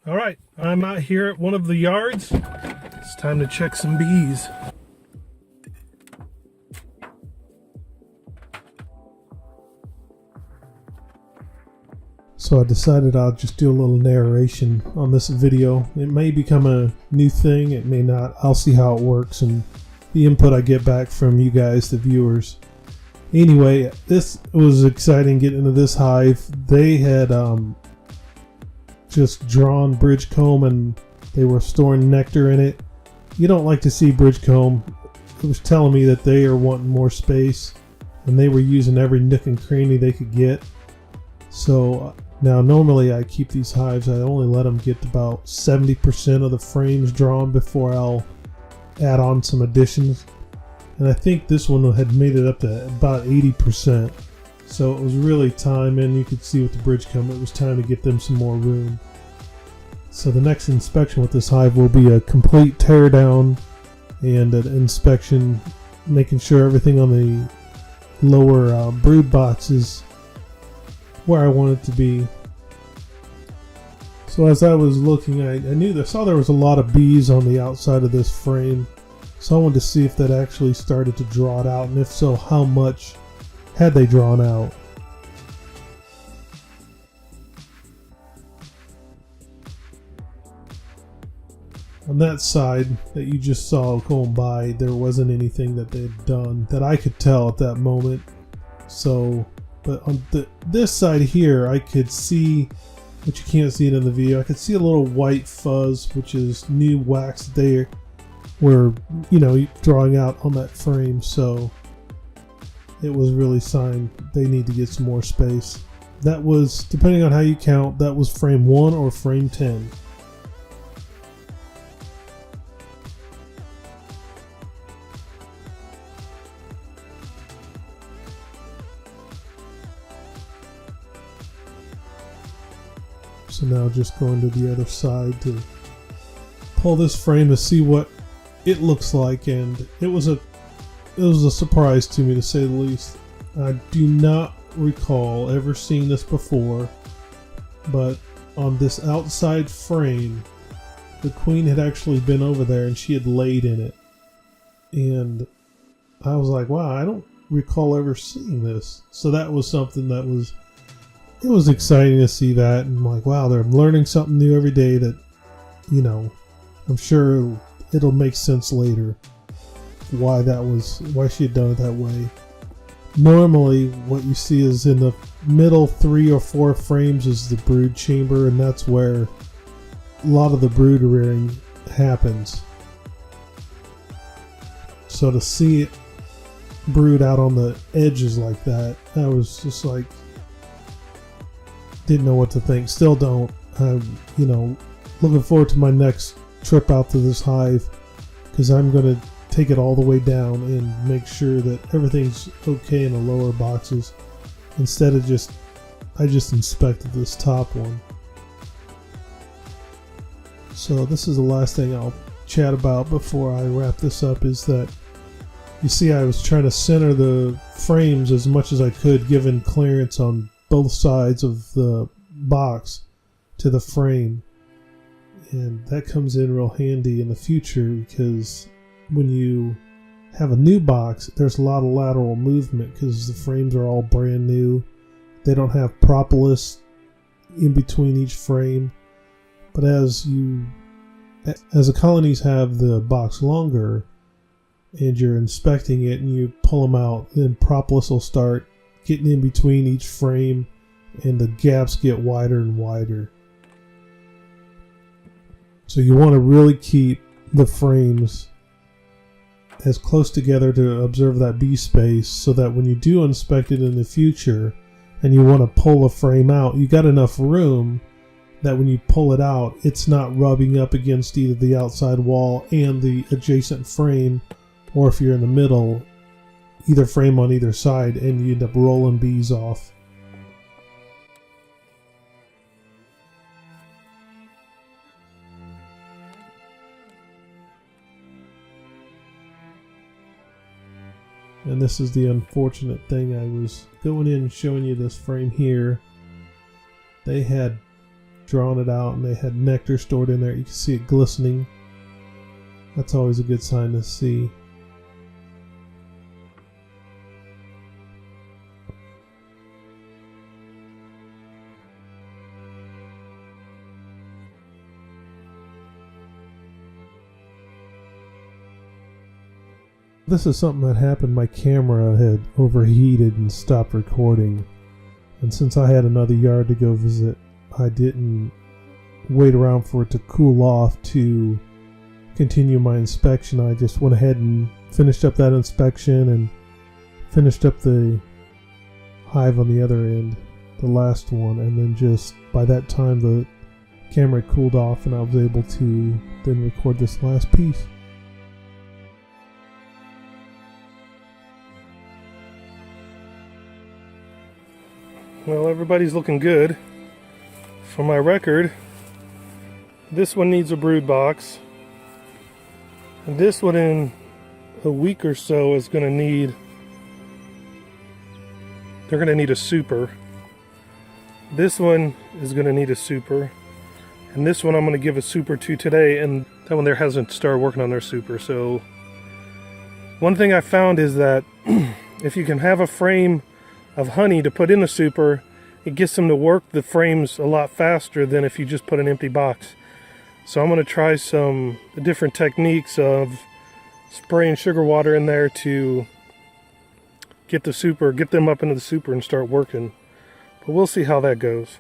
All right, I'm out here at one of the yards. It's time to check some bees. So I decided I'll just do a little narration on this video. It may become a new thing, it may not. I'll see how it works and the input I get back from you guys, the viewers. Anyway, this was exciting getting into this hive. They had just drawn bridge comb and they were storing nectar in it. You don't like to see bridge comb. It was telling me that they are wanting more space and they were using every nook and cranny they could get. So now normally I keep these hives, I only let them get about 70% of the frames drawn before I'll add on some additions. And I think this one had made it up to about 80%. So it was really time, and you could see with the bridge comb, it was time to get them some more room. So the next inspection with this hive will be a complete tear down and an inspection, making sure everything on the lower brood box is where I want it to be. So as I was looking, I saw there was a lot of bees on the outside of this frame. So I wanted to see if that actually started to draw it out, and if so, how much had they drawn out. On that side that you just saw going by, there wasn't anything that they had done that I could tell at that moment. So, but on this side here, I could see, but you can't see it in the video, I could see a little white fuzz, which is new wax there. Were, drawing out on that frame, so it was really sign they need to get some more space. That was, depending on how you count, that was frame 1 or frame 10. So now just going to the other side to pull this frame to see what it looks like, and it was a surprise to me, to say the least. I do not recall ever seeing this before, but on this outside frame, the queen had actually been over there and she had laid in it, and I was like, wow, I don't recall ever seeing this. So that was something that it was exciting to see that, and I'm like, wow, they're learning something new every day that, I'm sure it'll make sense later why she had done it that way. Normally what you see is in the middle 3 or 4 frames is the brood chamber, and that's where a lot of the brood rearing happens. So to see it brood out on the edges like that, I was just like, didn't know what to think. Still don't. I'm looking forward to my next trip out to this hive, because I'm going to take it all the way down and make sure that everything's okay in the lower boxes, instead of I just inspected this top one. So this is the last thing I'll chat about before I wrap this up, is that you see I was trying to center the frames as much as I could, given clearance on both sides of the box to the frame. And that comes in real handy in the future, because when you have a new box, there's a lot of lateral movement because the frames are all brand new. They don't have propolis in between each frame. But as the colonies have the box longer and you're inspecting it and you pull them out, then propolis will start getting in between each frame and the gaps get wider and wider. So you want to really keep the frames as close together to observe that bee space, so that when you do inspect it in the future and you want to pull a frame out, you got enough room that when you pull it out, it's not rubbing up against either the outside wall and the adjacent frame, or if you're in the middle, either frame on either side, and you end up rolling bees off. And this is the unfortunate thing. I was going in and showing you this frame here. They had drawn it out and they had nectar stored in there. You can see it glistening. That's always a good sign to see. This is something that happened. My camera had overheated and stopped recording. And since I had another yard to go visit, I didn't wait around for it to cool off to continue my inspection. I just went ahead and finished up that inspection and finished up the hive on the other end, the last one. And then just by that time the camera cooled off and I was able to then record this last piece. Well, everybody's looking good. For my record, this one needs a brood box. And this one in a week or so is going to need, they're going to need a super. This one is going to need a super. And this one I'm going to give a super to today, and that one there hasn't started working on their super. So one thing I found is that if you can have a frame of honey to put in the super, it gets them to work the frames a lot faster than if you just put an empty box. So I'm going to try some different techniques of spraying sugar water in there to get them up into the super and start working. But we'll see how that goes.